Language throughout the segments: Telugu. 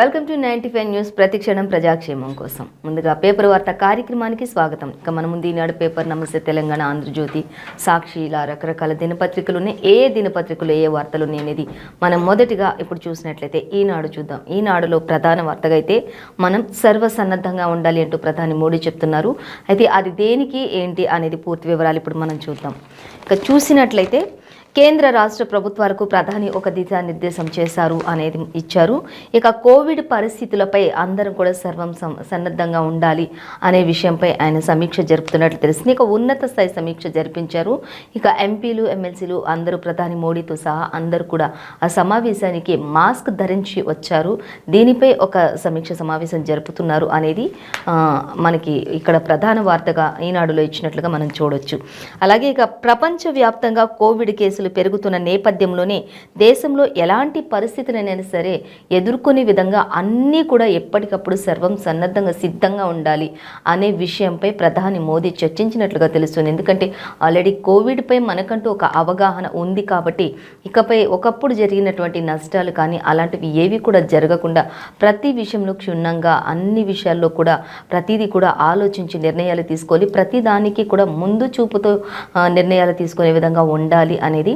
Welcome to 95 news. ప్రతిక్షణం ప్రజాక్షేమం కోసం. ముందుగా పేపర్ వార్త కార్యక్రమానికి స్వాగతం. ఇక మన ముందు ఈనాడు పేపర్, నమస్తే తెలంగాణ, ఆంధ్రజ్యోతి, సాక్షి, ఇలా రకరకాల దినపత్రికలు ఉన్నాయి. ఏ దినపత్రికలు ఏ వార్తలు ఉన్నాయి అనేది మనం మొదటిగా ఇప్పుడు చూసినట్లయితే ఈనాడు చూద్దాం. ఈనాడులో ప్రధాన వార్తగా అయితే మనం సర్వసన్నద్ధంగా ఉండాలి అంటూ ప్రధాని మోడీ చెప్తున్నారు. అయితే అది దేనికి ఏంటి అనేది పూర్తి వివరాలు ఇప్పుడు మనం చూద్దాం. ఇక చూసినట్లయితే కేంద్ర రాష్ట్ర ప్రభుత్వాలకు ప్రధాని ఒక దిశానిర్దేశం చేశారు అనేది ఇచ్చారు. ఇక కోవిడ్ పరిస్థితులపై అందరం కూడా సన్నద్ధంగా ఉండాలి అనే విషయంపై ఆయన సమీక్ష జరుపుతున్నట్లు తెలిసింది. ఇక ఉన్నత స్థాయి సమీక్ష జరిపించారు. ఇక ఎంపీలు, ఎమ్మెల్సీలు అందరూ ప్రధాని మోడీతో సహా అందరూ కూడా ఆ సమావేశానికి మాస్క్ ధరించి వచ్చారు. దీనిపై ఒక సమీక్ష సమావేశం జరుపుతున్నారు అనేది మనకి ఇక్కడ ప్రధాన వార్తగా ఈనాడులో ఇచ్చినట్లుగా మనం చూడొచ్చు. అలాగే ఇక ప్రపంచవ్యాప్తంగా కోవిడ్ కేసులు పెరుగుతున్న నేపథ్యంలోనే దేశంలో ఎలాంటి పరిస్థితులైనా సరే ఎదుర్కొనే విధంగా అన్నీ కూడా ఎప్పటికప్పుడు సన్నద్ధంగా సిద్ధంగా ఉండాలి అనే విషయంపై ప్రధాని మోదీ చర్చించినట్లుగా తెలుస్తుంది. ఎందుకంటే ఆల్రెడీ కోవిడ్పై మనకంటూ ఒక అవగాహన ఉంది కాబట్టి ఇకపై ఒకప్పుడు జరిగినటువంటి నష్టాలు కానీ అలాంటివి ఏవి కూడా జరగకుండా ప్రతి విషయంలో క్షుణ్ణంగా అన్ని విషయాల్లో కూడా ప్రతిదీ కూడా ఆలోచించి నిర్ణయాలు తీసుకోవాలి. ప్రతి దానికి కూడా ముందు చూపుతో నిర్ణయాలు తీసుకునే విధంగా ఉండాలి అనేది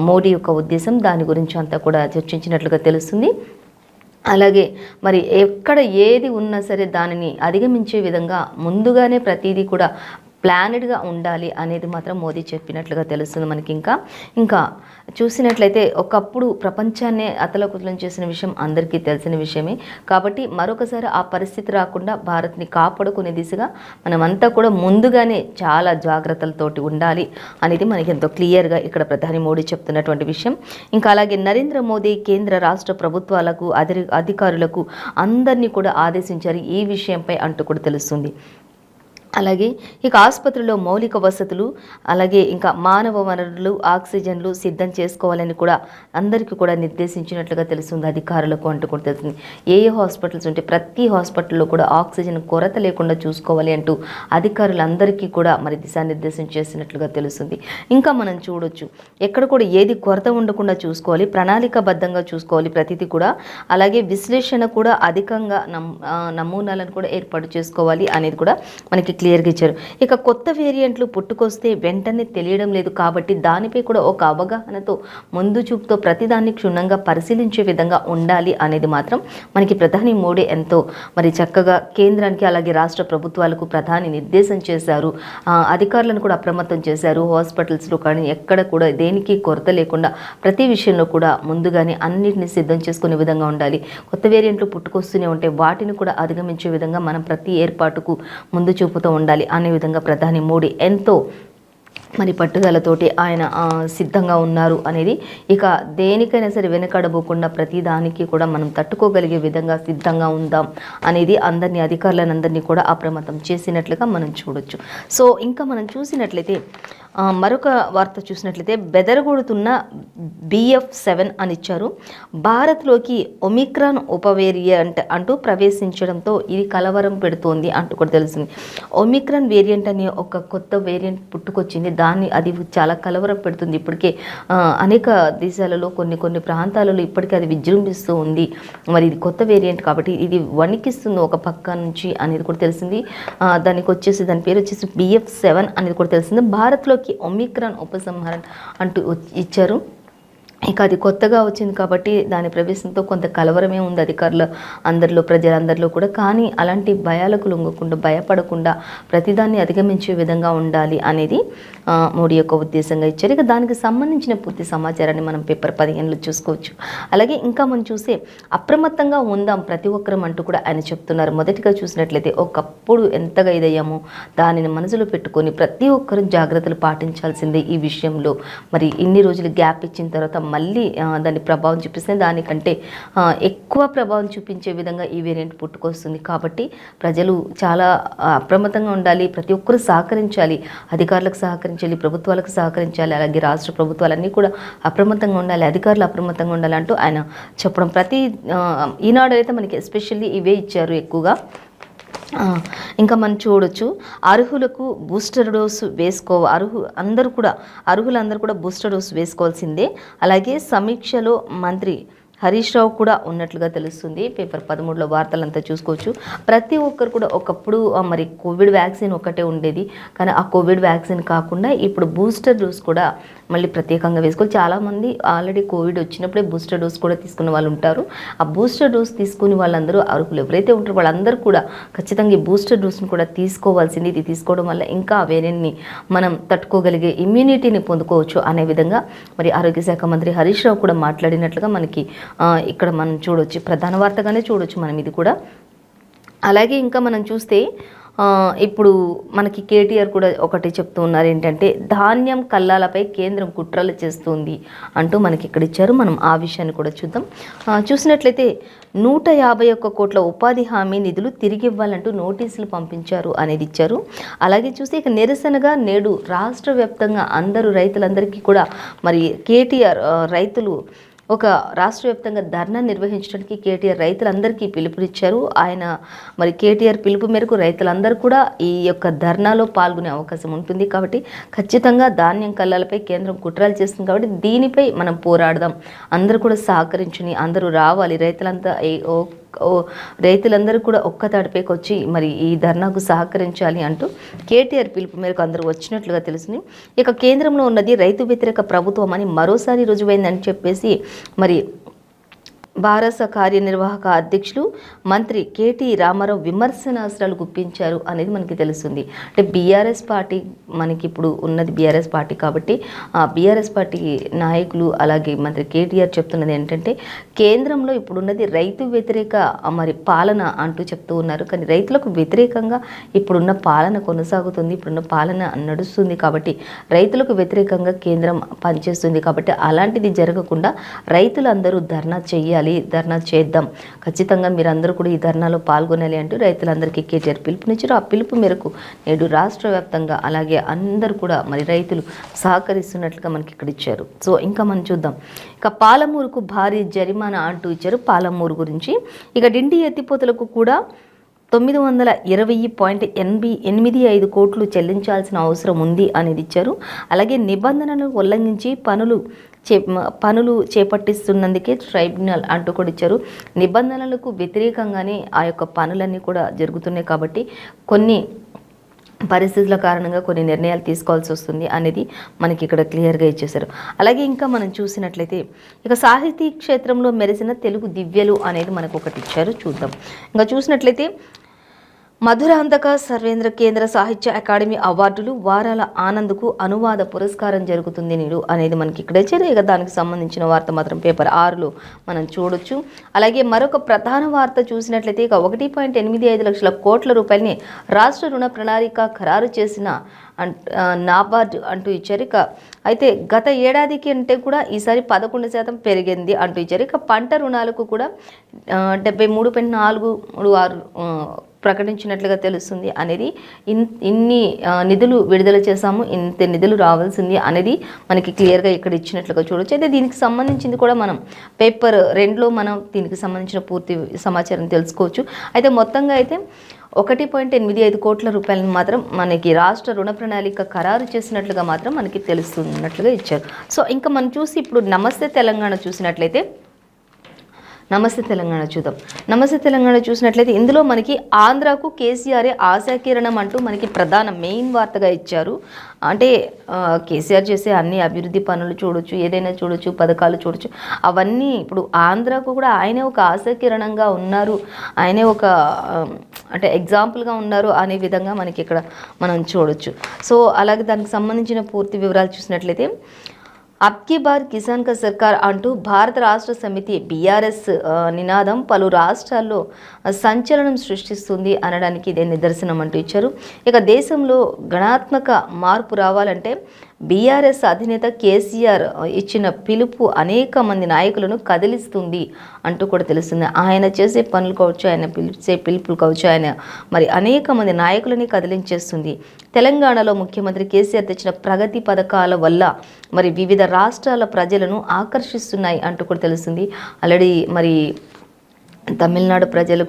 మోడీ యొక్క ఉద్దేశం. దాని గురించి అంతా కూడా చర్చించినట్లుగా తెలుస్తుంది. అలాగే మరి ఎక్కడ ఏది ఉన్నా సరే దానిని అధిగమించే విధంగా ముందుగానే ప్రతిదీ కూడా ప్లానెడ్గా ఉండాలి అనేది మాత్రం మోదీ చెప్పినట్లుగా తెలుస్తుంది మనకి. ఇంకా చూసినట్లయితే ఒకప్పుడు ప్రపంచాన్నే అతలకుతలం చేసిన విషయం అందరికీ తెలిసిన విషయమే. కాబట్టి మరొకసారి ఆ పరిస్థితి రాకుండా భారత్ని కాపాడుకునే దిశగా మనమంతా కూడా ముందుగానే చాలా జాగ్రత్తలతోటి ఉండాలి అనేది మనకి ఎంతో క్లియర్గా ఇక్కడ ప్రధాని మోడీ చెప్తున్నటువంటి విషయం. ఇంకా అలాగే నరేంద్ర మోదీ కేంద్ర రాష్ట్ర ప్రభుత్వాలకు అధికారులకు అందరినీ కూడా ఆదేశించారు ఈ విషయంపై అంటూ కూడా తెలుస్తుంది. అలాగే ఇక ఆసుపత్రిలో మౌలిక వసతులు, అలాగే ఇంకా మానవ వనరులు, ఆక్సిజన్లు సిద్ధం చేసుకోవాలని కూడా అందరికీ కూడా నిర్దేశించినట్లుగా తెలుస్తుంది అధికారులకు అంటూ కూడా తెలుస్తుంది. ఏ హాస్పిటల్స్ ఉంటే ప్రతి హాస్పిటల్లో కూడా ఆక్సిజన్ కొరత లేకుండా చూసుకోవాలి అంటూ అధికారులందరికీ కూడా మరి దిశానిర్దేశం చేసినట్లుగా తెలుస్తుంది. ఇంకా మనం చూడొచ్చు ఎక్కడ కూడా ఏది కొరత ఉండకుండా చూసుకోవాలి, ప్రణాళికాబద్ధంగా చూసుకోవాలి ప్రతిదీ కూడా. అలాగే విశ్లేషణ కూడా అధికంగా నమూనాలను కూడా ఏర్పాటు చేసుకోవాలి అనేది కూడా మనకి క్లియర్గా ఇచ్చారు. ఇక కొత్త వేరియంట్లు పుట్టుకొస్తే వెంటనే తెలియడం లేదు కాబట్టి దానిపై కూడా ఒక అవగాహనతో ముందు చూపుతో ప్రతిదాన్ని క్షుణ్ణంగా పరిశీలించే విధంగా ఉండాలి అనేది మాత్రం మనకి ప్రధాని మోడీ ఎంతో మరి చక్కగా కేంద్రానికి అలాగే రాష్ట్ర ప్రభుత్వాలకు ప్రధాని నిర్దేశం చేశారు. అధికారులను కూడా అప్రమత్తం చేశారు. హాస్పిటల్స్లో కానీ ఎక్కడ కూడా దేనికి కొరత లేకుండా ప్రతి విషయంలో కూడా ముందుగానే అన్నింటినీ సిద్ధం చేసుకునే విధంగా ఉండాలి. కొత్త వేరియంట్లు పుట్టుకొస్తూనే ఉంటే వాటిని కూడా అధిగమించే విధంగా మనం ప్రతి ఏర్పాటుకు ముందు చూపుతో ఉండాలి అనే విధంగా ప్రధాని మోడీ ఎంతో మరి పట్టుదలతోటి ఆయన సిద్ధంగా ఉన్నారు అనేది. ఇక దేనికైనా సరే వెనకడబోకుండా ప్రతి దానికి కూడా మనం తట్టుకోగలిగే విధంగా సిద్ధంగా ఉందాం అనేది అధికారులను అందరినీ కూడా అప్రమత్తం చేసినట్లుగా మనం చూడొచ్చు. సో ఇంకా మనం చూసినట్లయితే మరొక వార్త చూసినట్లయితే బెదరగొడుతున్న BF7 అని ఇచ్చారు. భారత్లోకి ఒమిక్రాన్ ఉపవేరియంట్ అంటూ ప్రవేశించడంతో ఇది కలవరం పెడుతోంది అంటూ కూడా తెలుస్తుంది. ఒమిక్రాన్ వేరియంట్ అనే ఒక కొత్త వేరియంట్ పుట్టుకొచ్చింది. అది చాలా కలవరం పెడుతుంది. ఇప్పటికే అనేక దేశాలలో కొన్ని ప్రాంతాలలో ఇప్పటికే అది విజృంభిస్తూ ఉంది. మరి ఇది కొత్త వేరియంట్ కాబట్టి ఇది వణికిస్తుంది ఒక పక్క నుంచి అనేది కూడా తెలిసింది. దాని పేరు వచ్చేసి BF7 అనేది కూడా తెలిసింది. భారత్లోకి ఒమిక్రాన్ ఉపసంహరణ అంటూ ఇచ్చారు. ఇక అది కొత్తగా వచ్చింది కాబట్టి దాని ప్రవేశంతో కొంత కలవరమే ఉంది అధికారులు అందరిలో, ప్రజలందరిలో కూడా. కానీ అలాంటి భయాలకు లొంగకుండా భయపడకుండా ప్రతిదాన్ని అధిగమించే విధంగా ఉండాలి అనేది మోడీ యొక్క ఉద్దేశంగా ఇచ్చారు. ఇక దానికి సంబంధించిన పూర్తి సమాచారాన్ని మనం పేపర్ 15లో చూసుకోవచ్చు. అలాగే ఇంకా మనం చూసే అప్రమత్తంగా ఉందాం ప్రతి ఒక్కరం అంటూ కూడా ఆయన చెప్తున్నారు. మొదటిగా చూసినట్లయితే ఒకప్పుడు ఎంతగా ఇదయ్యామో దానిని మనసులో పెట్టుకొని ప్రతి ఒక్కరూ జాగ్రత్తలు పాటించాల్సిందే ఈ విషయంలో. మరి ఇన్ని రోజులు గ్యాప్ ఇచ్చిన తర్వాత మళ్ళీ దాని ప్రభావం చూపిస్తుంది. దానికంటే ఎక్కువ ప్రభావం చూపించే విధంగా ఈ వేరియంట్ పుట్టుకొస్తుంది కాబట్టి ప్రజలు చాలా అప్రమత్తంగా ఉండాలి. ప్రతి ఒక్కరూ సహకరించాలి, అధికారులకు సహకరించాలి, ప్రభుత్వాలకు సహకరించాలి. అలాగే రాష్ట్ర ప్రభుత్వాలన్నీ కూడా అప్రమత్తంగా ఉండాలి, అధికారులు అప్రమత్తంగా ఉండాలి అంటూ ఆయన చెప్పడం. ఈనాడు అయితే మనకి ఎస్పెషల్లీ ఇవే ఇచ్చారు ఎక్కువగా. ఇంకా మనం చూడొచ్చు అర్హులకు బూస్టర్ డోసు అర్హులందరూ కూడా బూస్టర్ డోసు వేసుకోవాల్సిందే. అలాగే సమీక్షలో మంత్రి హరీష్ రావు కూడా ఉన్నట్లుగా తెలుస్తుంది. పేపర్ 13లో వార్తలంతా చూసుకోవచ్చు. ప్రతి ఒక్కరు కూడా ఒకప్పుడు మరి కోవిడ్ వ్యాక్సిన్ ఒకటే ఉండేది, కానీ ఆ కోవిడ్ వ్యాక్సిన్ కాకుండా ఇప్పుడు బూస్టర్ డోస్ కూడా మళ్ళీ ప్రత్యేకంగా వేసుకోవాలి. చాలామంది ఆల్రెడీ కోవిడ్ వచ్చినప్పుడే బూస్టర్ డోస్ కూడా తీసుకున్న వాళ్ళు ఉంటారు. ఆ బూస్టర్ డోస్ తీసుకుని వాళ్ళందరూ అర్హులు ఎవరైతే ఉంటారో వాళ్ళందరూ కూడా ఖచ్చితంగా ఈ బూస్టర్ డోస్ని కూడా తీసుకోవాల్సింది. ఇది తీసుకోవడం వల్ల ఇంకా వేరేన్ని మనం తట్టుకోగలిగే ఇమ్యూనిటీని పొందుకోవచ్చు అనే విధంగా మరి ఆరోగ్య శాఖ మంత్రి హరీష్ రావు కూడా మాట్లాడినట్లుగా మనకి ఇక్కడ మనం చూడవచ్చు, ప్రధాన వార్తగానే చూడవచ్చు మనం ఇది కూడా. అలాగే ఇంకా మనం చూస్తే ఇప్పుడు మనకి కేటీఆర్ కూడా ఒకటి చెప్తూ ఉన్నారు, ఏంటంటే ధాన్యం కల్లాలపై కేంద్రం కుట్రలు చేస్తుంది అంటూ మనకి ఇక్కడ ఇచ్చారు. మనం ఆ విషయాన్ని కూడా చూద్దాం. చూసినట్లయితే 151 కోట్ల ఉపాధి హామీ నిధులు తిరిగి ఇవ్వాలంటూ నోటీసులు పంపించారు అనేది ఇచ్చారు. అలాగే చూస్తే ఇక నిరసనగా నేడు రాష్ట్ర వ్యాప్తంగా రైతులందరికీ కూడా మరి కేటీఆర్ రైతులు ఒక రాష్ట్ర వ్యాప్తంగా ధర్నా నిర్వహించడానికి కేటీఆర్ రైతులందరికీ పిలుపునిచ్చారు. ఆయన మరి కేటీఆర్ పిలుపు మేరకు రైతులందరూ కూడా ఈ యొక్క ధర్నాలో పాల్గొనే అవకాశం ఉంటుంది. కాబట్టి ఖచ్చితంగా ధాన్యం కల్లాలపై కేంద్రం కుట్రలు చేస్తుంది కాబట్టి దీనిపై మనం పోరాడదాం, అందరూ కూడా సహకరించుని అందరూ రావాలి, రైతులందరూ కూడా ఒక్కతాటిపైకి వచ్చి మరి ఈ ధర్నాకు సహకరించాలి అంటూ కేటీఆర్ పిలుపు మేరకు అందరూ వచ్చినట్లుగా తెలిసింది. ఇక కేంద్రంలో ఉన్నది రైతు వ్యతిరేక ప్రభుత్వం అని మరోసారి రుజువైందని చెప్పేసి మరి భారత కార్యనిర్వాహక అధ్యక్షులు మంత్రి కేటీ రామారావు విమర్శనాస్త్రాలు గుప్పించారు అనేది మనకి తెలుస్తుంది. అంటే బీఆర్ఎస్ పార్టీ మనకి ఇప్పుడు ఉన్నది బీఆర్ఎస్ పార్టీ కాబట్టి ఆ బీఆర్ఎస్ పార్టీ నాయకులు అలాగే మంత్రి కేటీఆర్ చెప్తున్నది ఏంటంటే కేంద్రంలో ఇప్పుడున్నది రైతు వ్యతిరేక మరి పాలన అంటూ చెప్తూ ఉన్నారు. కానీ రైతులకు వ్యతిరేకంగా ఇప్పుడున్న పాలన కొనసాగుతుంది, ఇప్పుడున్న పాలన నడుస్తుంది. కాబట్టి రైతులకు వ్యతిరేకంగా కేంద్రం పనిచేస్తుంది. కాబట్టి అలాంటిది జరగకుండా రైతులందరూ ధర్నా చేయాలి, ధర్నా చేద్దాం, ఖచ్చితంగా మీరందరూ కూడా ఈ ధర్నాలో పాల్గొనాలి అంటూ రైతులందరికీ కేటీఆర్ పిలుపునిచ్చారు. ఆ పిలుపు మేరకు నేడు రాష్ట్ర వ్యాప్తంగా అలాగే అందరూ కూడా మరి రైతులు సహకరిస్తున్నట్లుగా మనకి ఇక్కడ ఇచ్చారు. సో ఇంకా మనం చూద్దాం. ఇక పాలమూరుకు భారీ జరిమానా అంటూ ఇచ్చారు. పాలమూరు గురించి ఇక డిండి ఎత్తిపోతలకు కూడా 920.85 కోట్లు చెల్లించాల్సిన అవసరం ఉంది అనేది ఇచ్చారు. అలాగే నిబంధనలను ఉల్లంఘించి పనులు చేపట్టిస్తున్నందుకే ట్రైబ్యునల్ అంటూ కూడా ఇచ్చారు. నిబంధనలకు వ్యతిరేకంగానే ఆ యొక్క పనులన్నీ కూడా జరుగుతున్నాయి కాబట్టి కొన్ని పరిస్థితుల కారణంగా కొన్ని నిర్ణయాలు తీసుకోవాల్సి వస్తుంది అనేది మనకి ఇక్కడ క్లియర్గా ఇచ్చేశారు. అలాగే ఇంకా మనం చూసినట్లయితే ఇక సాహితీ క్షేత్రంలో మెరిసిన తెలుగు దివ్యలు అనేది మనకు ఒకటి ఇచ్చారు, చూద్దాం. ఇంకా చూసినట్లయితే మధురాంతక సర్వేంద్ర కేంద్ర సాహిత్య అకాడమీ అవార్డులు వారాల ఆనంద్కు అనువాద పురస్కారం జరుగుతుంది నేడు అనేది మనకి ఇక్కడ ఇచ్చారు. ఇక దానికి సంబంధించిన వార్త మాత్రం పేపర్ 6లో మనం చూడొచ్చు. అలాగే మరొక ప్రధాన వార్త చూసినట్లయితే ఇక 1.85 లక్షల కోట్ల రూపాయలని రాష్ట్ర రుణ ప్రణాళిక ఖరారు చేసిన నాబార్డ్ అంటూ ఇచ్చారు. ఇక అయితే గత ఏడాదికి అంటే కూడా ఈసారి 11% పెరిగింది అంటూ ఇచ్చారు. ఇక పంట రుణాలకు కూడా 73.46 ప్రకటించినట్లుగా తెలుస్తుంది అనేది ఇన్ని నిధులు విడుదల చేశాము, ఇంత నిధులు రావాల్సింది అనేది మనకి క్లియర్గా ఇక్కడ ఇచ్చినట్లుగా చూడవచ్చు. అయితే దీనికి సంబంధించింది కూడా మనం పేపర్ 2లో మనం దీనికి సంబంధించిన పూర్తి సమాచారం తెలుసుకోవచ్చు. అయితే మొత్తంగా అయితే 1.85 కోట్ల రూపాయలను మాత్రం మనకి రాష్ట్ర రుణ ప్రణాళిక ఖరారు చేసినట్లుగా మాత్రం మనకి తెలుస్తున్నట్లుగా ఇచ్చారు. సో ఇంకా మనం చూసి ఇప్పుడు నమస్తే తెలంగాణ చూసినట్లయితే నమస్తే తెలంగాణ చూద్దాం. నమస్తే తెలంగాణ చూసినట్లయితే ఇందులో మనకి ఆంధ్రాకు కేసీఆర్ ఆశాకిరణం అంటూ మనకి ప్రధాన మెయిన్ వార్తగా ఇచ్చారు. అంటే కేసీఆర్ చేసే అన్ని అభివృద్ధి పనులు చూడొచ్చు, ఏదైనా చూడొచ్చు, పథకాలు చూడొచ్చు, అవన్నీ ఇప్పుడు ఆంధ్రాకు కూడా ఆయనే ఒక ఆశాకిరణంగా ఉన్నారు, ఆయనే ఒక అంటే ఎగ్జాంపుల్గా ఉన్నారు అనే విధంగా మనకి ఇక్కడ మనం చూడొచ్చు. సో అలాగే దానికి సంబంధించిన పూర్తి వివరాలు చూసినట్లయితే అబ్కీ బార్ కిసాన్ కా సర్కార్ అంటూ భారత రాష్ట్ర సమితి బీఆర్ఎస్ నినాదం పలు రాష్ట్రాల్లో సంచలనం సృష్టిస్తుంది అనడానికి ఇదే నిదర్శనం అంటూ ఇచ్చారు. ఇక దేశంలో గణాత్మక మార్పు రావాలంటే బీఆర్ఎస్ అధినేత కేసీఆర్ ఇచ్చిన పిలుపు అనేక మంది నాయకులను కదిలిస్తుంది అంటూ కూడా తెలుస్తుంది. ఆయన చేసే పనులు కావచ్చు, ఆయన పిలిచే పిలుపులు కావచ్చు, ఆయన మరి అనేక మంది నాయకులని కదిలించేస్తుంది. తెలంగాణలో ముఖ్యమంత్రి కేసీఆర్ తెచ్చిన ప్రగతి పథకాల వల్ల మరి వివిధ రాష్ట్రాల ప్రజలను ఆకర్షిస్తున్నాయి అంటూ కూడా తెలుస్తుంది. ఆల్రెడీ మరి తమిళనాడు ప్రజలు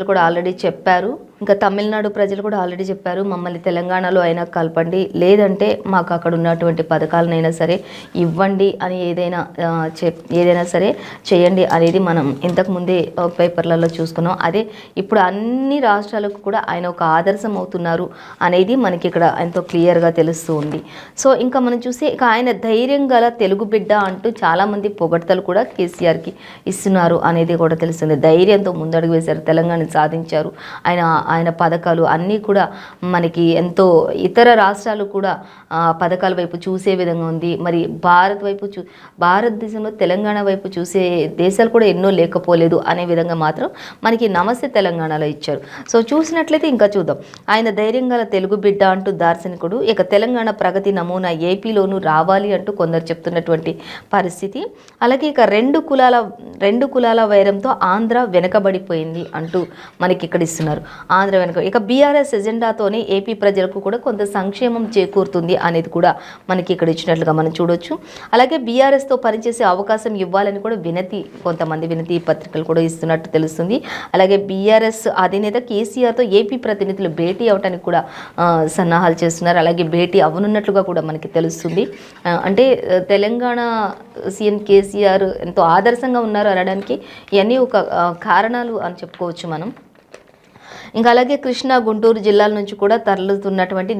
కూడా ఆల్రెడీ చెప్పారు ఇంకా తమిళనాడు ప్రజలు కూడా ఆల్రెడీ చెప్పారు, మమ్మల్ని తెలంగాణలో అయినా కలపండి, లేదంటే మాకు అక్కడ ఉన్నటువంటి పథకాలనైనా సరే ఇవ్వండి అని ఏదైనా సరే చేయండి అనేది మనం ఇంతకుముందే పేపర్లలో చూసుకున్నాం. అదే ఇప్పుడు అన్ని రాష్ట్రాలకు కూడా ఆయన ఒక ఆదర్శం అవుతున్నారు అనేది మనకి ఇక్కడ ఎంతో క్లియర్గా తెలుస్తూ ఉంది. సో ఇంకా మనం చూస్తే ఇక ఆయన ధైర్యం గల తెలుగు బిడ్డ అంటూ చాలామంది పొగడ్తలు కూడా కేసీఆర్కి ఇస్తున్నారు అనేది కూడా తెలుస్తుంది. ధైర్యంతో ముందడుగు వేశారు, తెలంగాణ సాధించారు. ఆయన పథకాలు అన్నీ కూడా మనకి ఎంతో ఇతర రాష్ట్రాలు కూడా పథకాల వైపు చూసే విధంగా ఉంది. మరి భారతదేశంలో తెలంగాణ వైపు చూసే దేశాలు కూడా ఎన్నో లేకపోలేదు అనే విధంగా మాత్రం మనకి నమస్తే తెలంగాణలో ఇచ్చారు. సో చూసినట్లయితే ఇంకా చూద్దాం. ఆయన ధైర్యం గల తెలుగు బిడ్డ అంటూ దార్శనికుడు, ఇక తెలంగాణ ప్రగతి నమూనా ఏపీలోనూ రావాలి అంటూ కొందరు చెప్తున్నటువంటి పరిస్థితి. అలాగే ఇక రెండు కులాల వైరంతో ఆంధ్ర వెనకబడిపోయింది అంటూ మనకి ఇక్కడ ఇస్తున్నారు. ఆంధ్ర వెనుక ఇక బీఆర్ఎస్ ఎజెండాతోనే ఏపీ ప్రజలకు కూడా కొంత సంక్షేమం చేకూరుతుంది అనేది కూడా మనకి ఇక్కడ ఇచ్చినట్లుగా మనం చూడొచ్చు. అలాగే బీఆర్ఎస్తో పనిచేసే అవకాశం ఇవ్వాలని కూడా కొంతమంది వినతి పత్రికలు కూడా ఇస్తున్నట్టు తెలుస్తుంది. అలాగే బీఆర్ఎస్ అధినేత కేసీఆర్తో ఏపీ ప్రతినిధులు భేటీ అవడానికి కూడా సన్నాహాలు చేస్తున్నారు. అలాగే భేటీ అవనున్నట్లుగా కూడా మనకి తెలుస్తుంది. అంటే తెలంగాణ సీఎం కేసీఆర్ ఎంతో ఆదర్శంగా ఉన్నారు అనడానికి ఇవన్నీ ఒక కారణాలు అని చెప్పుకోవచ్చు మనం. ఇంకా అలాగే కృష్ణా, గుంటూరు జిల్లాల నుంచి కూడా తరలుతున్నటువంటి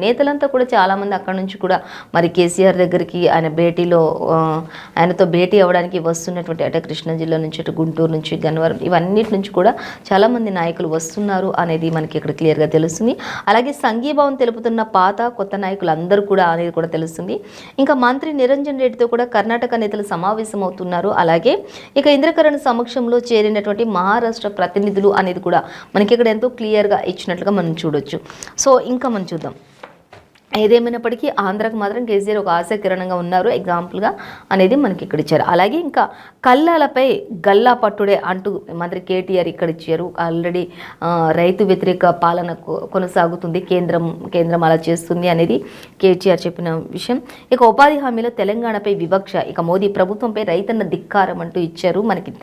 నేతలంతా కూడా చాలామంది అక్కడ నుంచి కూడా మరి కేసీఆర్ దగ్గరికి ఆయనతో భేటీ అవ్వడానికి వస్తున్నటువంటి అంటే కృష్ణా జిల్లా నుంచి, అటు గుంటూరు నుంచి, గన్నవరం ఇవన్నిటి నుంచి కూడా చాలామంది నాయకులు వస్తున్నారు అనేది మనకి ఇక్కడ క్లియర్గా తెలుస్తుంది. అలాగే సంఘీభావం తెలుపుతున్న పాత కొత్త నాయకులు అందరూ కూడా అనేది కూడా తెలుస్తుంది. ఇంకా మంత్రి నిరంజన్ రెడ్డితో కూడా కర్ణాటక నేతలు సమావేశం అవుతున్నారు. అలాగే ఇక ఇంద్రకరణ్ సమక్షంలో చేరినటువంటి మహారాష్ట్ర ప్రతినిధులు అనేది కూడా మనకి ఇక్కడ ఎంతో క్లియర్గా ఇచ్చినట్లుగా మనం చూడొచ్చు. సో ఇంకా మనం చూద్దాం. ఏదేమైనప్పటికీ ఆంధ్రాకు మాత్రం కేసీఆర్ ఒక ఆశాకిరణంగా ఉన్నారు ఎగ్జాంపుల్గా అనేది మనకి ఇక్కడ ఇచ్చారు. అలాగే ఇంకా కల్లాలపై గల్లా పట్టుడే అంటూ మంత్రి కేటీఆర్ ఇక్కడ ఇచ్చారు. ఆల్రెడీ రైతు వ్యతిరేక పాలన కొనసాగుతుంది, కేంద్రం అలా చేస్తుంది అనేది కేటీఆర్ చెప్పిన విషయం. ఇక ఉపాధి హామీలో తెలంగాణపై వివక్ష, ఇక మోదీ ప్రభుత్వంపై రైతన్న ధిక్కారం అంటూ ఇచ్చారు మనకి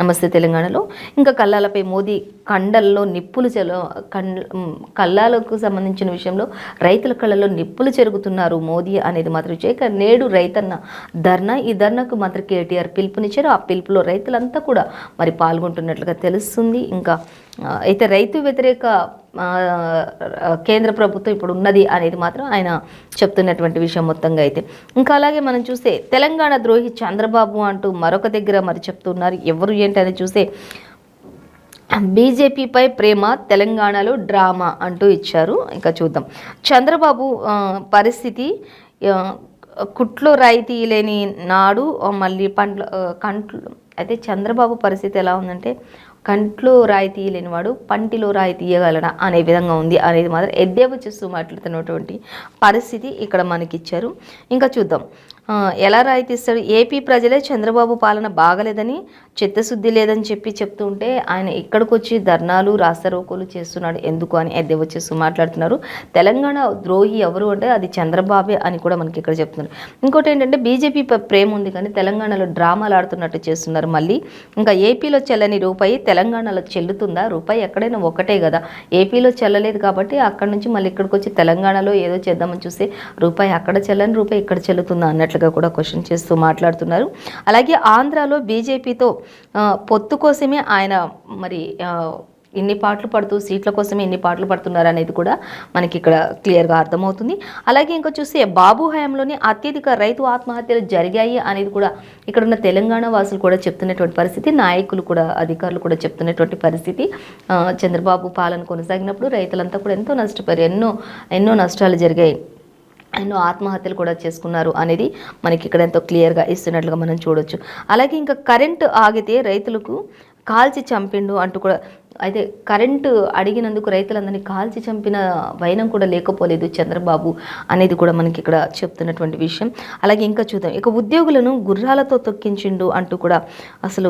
నమస్తే తెలంగాణలో. ఇంకా కల్లాలపై మోదీ కండల్లో నిప్పులు కల్లాలకు సంబంధించిన విషయంలో రైతుల కళ్ళలో నిప్పులు చెరుగుతున్నారు మోదీ అనేది మాత్రం ఇక నేడు రైతన్న ధర్నా, ఈ ధర్నాకు మంత్రి కేటీఆర్ పిలుపునిచ్చారు. ఆ పిలుపులో రైతులంతా కూడా మరి పాల్గొంటున్నట్లుగా తెలుస్తుంది. ఇంకా అయితే రైతు వ్యతిరేక కేంద్ర ప్రభుత్వం ఇప్పుడు ఉన్నది అనేది మాత్రం ఆయన చెప్తున్నటువంటి విషయం మొత్తంగా అయితే. ఇంకా అలాగే మనం చూస్తే తెలంగాణ ద్రోహి చంద్రబాబు అంటూ మరొక దగ్గర మరి చెప్తున్నారు. ఎవరు ఏంటి అని చూస్తే బీజేపీపై ప్రేమ, తెలంగాణలో డ్రామా అంటూ ఇచ్చారు. ఇంకా చూద్దాం. చంద్రబాబు పరిస్థితి కుట్లో రాయితీ లేని నాడు మళ్ళీ కంట్లు అయితే చంద్రబాబు పరిస్థితి ఎలా ఉందంటే కంట్లో రాయి తీయలేనివాడు పంటిలో రాయి తీయగలడా అనే విధంగా ఉంది అనేది మాత్రం ఎద్దేవా చేస్తూ మాట్లాడుతున్నటువంటి పరిస్థితి ఇక్కడ మనకి ఇచ్చారు. ఇంకా చూద్దాం ఎలా రాయి తీస్తాడు. ఏపీ ప్రజలే చంద్రబాబు పాలన బాగలేదని, చిత్తశుద్ధి లేదని చెప్తూ ఉంటే ఆయన ఇక్కడికి వచ్చి ధర్నాలు, రాస్తారోకోలు చేస్తున్నాడు ఎందుకు అని ఎద్దేవా చేస్తూ మాట్లాడుతున్నారు. తెలంగాణ ద్రోహి ఎవరు అంటే అది చంద్రబాబే అని కూడా మనకి ఇక్కడ చెప్తున్నారు. ఇంకోటి ఏంటంటే బీజేపీ ప్రేమ ఉంది కానీ తెలంగాణలో డ్రామాలు ఆడుతున్నట్టు చేస్తున్నారు. మళ్ళీ ఇంకా ఏపీలో చెల్లని రూపాయి తెలంగాణలో చెల్లుతుందా? రూపాయి ఎక్కడైనా ఒకటే కదా, ఏపీలో చెల్లలేదు కాబట్టి అక్కడి నుంచి మళ్ళీ ఇక్కడికి వచ్చి తెలంగాణలో ఏదో చేద్దామని చూస్తే రూపాయి అక్కడ చెల్లని రూపాయి ఇక్కడ చెల్లుతుందా అన్నట్లుగా కూడా క్వశ్చన్ చేస్తూ మాట్లాడుతున్నారు. అలాగే ఆంధ్రాలో బీజేపీతో పొత్తు కోసమే ఆయన మరి ఇన్ని పాటలు పడుతూ సీట్ల కోసమే ఇన్ని పాటలు పడుతున్నారు అనేది కూడా మనకి ఇక్కడ క్లియర్గా అర్థమవుతుంది. అలాగే ఇంకా చూస్తే బాబు హయాంలోనే అత్యధిక రైతు ఆత్మహత్యలు జరిగాయి అనేది కూడా ఇక్కడ ఉన్న తెలంగాణ వాసులు కూడా చెప్తున్నటువంటి పరిస్థితి, నాయకులు కూడా అధికారులు కూడా చెప్తున్నటువంటి పరిస్థితి. చంద్రబాబు పాలన కొనసాగినప్పుడు రైతులంతా కూడా ఎంతో నష్టపోయారు, ఎన్నో నష్టాలు జరిగాయి, ఎన్నో ఆత్మహత్యలు కూడా చేసుకున్నారు అనేది మనకి ఇక్కడ ఎంతో క్లియర్గా ఇస్తున్నట్లుగా మనం చూడొచ్చు. అలాగే ఇంకా కరెంటు ఆగితే రైతులకు కాల్చి చంపిండు అంటూ కూడా, అయితే కరెంటు అడిగినందుకు రైతులందరినీ కాల్చి చంపిన వైనం కూడా లేకపోలేదు చంద్రబాబు అనేది కూడా మనకి ఇక్కడ చెప్తున్నటువంటి విషయం. అలాగే ఇంకా చూద్దాం. ఇక ఉద్యోగులను గుర్రాలతో తొక్కించిండు అంటూ కూడా, అసలు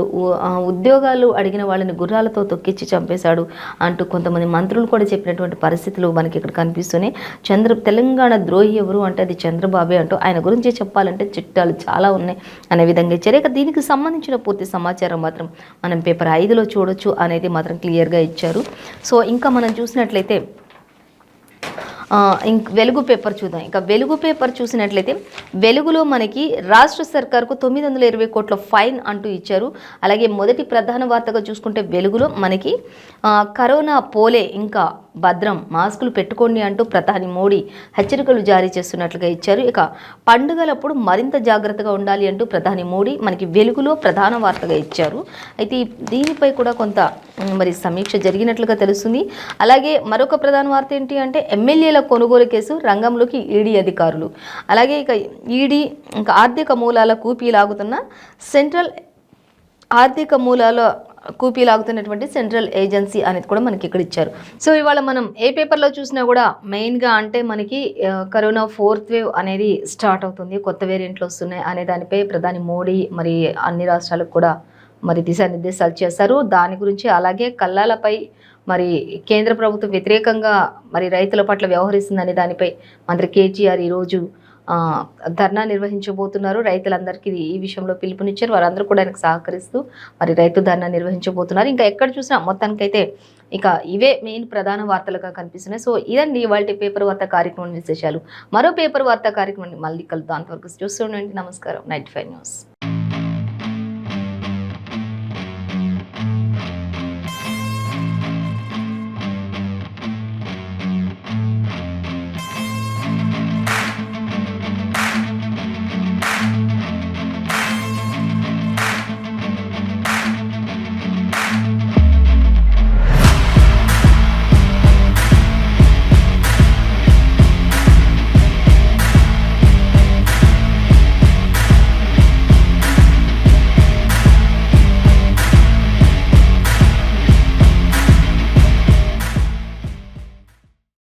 ఉద్యోగాలు అడిగిన వాళ్ళని గుర్రాలతో తొక్కించి చంపేశాడు అంటూ కొంతమంది మంత్రులు కూడా చెప్పినటువంటి పరిస్థితులు మనకి ఇక్కడ కనిపిస్తున్నాయి. తెలంగాణ ద్రోహి ఎవరు అంటే అది చంద్రబాబే అంటూ ఆయన గురించి చెప్పాలంటే చిట్టాలు చాలా ఉన్నాయి అనే విధంగా ఇచ్చారు. ఇక దీనికి సంబంధించిన పూర్తి సమాచారం మాత్రం మనం పేపర్ 5లో చూడొచ్చు అనేది మాత్రం క్లియర్ క్లియర్గా ఇచ్చారు. సో ఇంకా మనం చూసినట్లయితే వెలుగు పేపర్ చూద్దాం. ఇక వెలుగు పేపర్ చూసినట్లయితే వెలుగులో మనకి రాష్ట్ర సర్కార్కు 920 కోట్ల ఫైన్ అంటూ ఇచ్చారు. అలాగే మొదటి ప్రధాన వార్తగా చూసుకుంటే వెలుగులో మనకి కరోనా పోలే ఇంకా భద్రం, మాస్కులు పెట్టుకోండి అంటూ ప్రధాని మోడీ హెచ్చరికలు జారీ చేస్తున్నట్లుగా ఇచ్చారు. ఇక పండుగలప్పుడు మరింత జాగ్రత్తగా ఉండాలి అంటూ ప్రధాని మోడీ మనకి వెలుగులో ప్రధాన వార్తగా ఇచ్చారు. అయితే దీనిపై కూడా కొంత మరి సమీక్ష జరిగినట్లుగా తెలుస్తుంది. అలాగే మరొక ప్రధాన వార్త ఏంటి అంటే ఎమ్మెల్యేల కొనుగోలు కేసు రంగంలోకి ఈడీ అధికారులు. అలాగే ఇక ఈడీ ఇంకా ఆర్థిక మూలాల కూపీలాగుతున్న సెంట్రల్ ఏజెన్సీ అనేది కూడా మనకి ఇక్కడ ఇచ్చారు. సో ఇవాళ మనం ఏ పేపర్లో చూసినా కూడా మెయిన్గా అంటే మనకి కరోనా 4th వేవ్ అనేది స్టార్ట్ అవుతుంది, కొత్త వేరియంట్లు వస్తున్నాయి అనే దానిపై ప్రధాని మోడీ మరి అన్ని రాష్ట్రాలకు కూడా మరి దిశానిర్దేశాలు చేశారు. దాని గురించి అలాగే కల్లాలపై మరి కేంద్ర ప్రభుత్వం వ్యతిరేకంగా మరి రైతుల పట్ల వ్యవహరిస్తుందనే దానిపై మంత్రి కేటీఆర్ ఈరోజు ధర్నా నిర్వహించబోతున్నారు. రైతులందరికీ ఈ విషయంలో పిలుపునిచ్చారు. వారందరూ కూడా ఆయనకు సహకరిస్తూ మరి రైతు ధర్నా నిర్వహించబోతున్నారు. ఇంకా ఎక్కడ చూసినా మొత్తానికైతే ఇక ఇవే మెయిన్ ప్రధాన వార్తలుగా కనిపిస్తున్నాయి. సో ఇదండి ఇవాళ పేపర్ వార్త కార్యక్రమం విశేషాలు. మరో పేపర్ వార్త కార్యక్రమాన్ని మళ్ళీ కలుద్దాం. అంతవరకు చూస్తూ ఉండండి. నమస్కారం. 95 న్యూస్.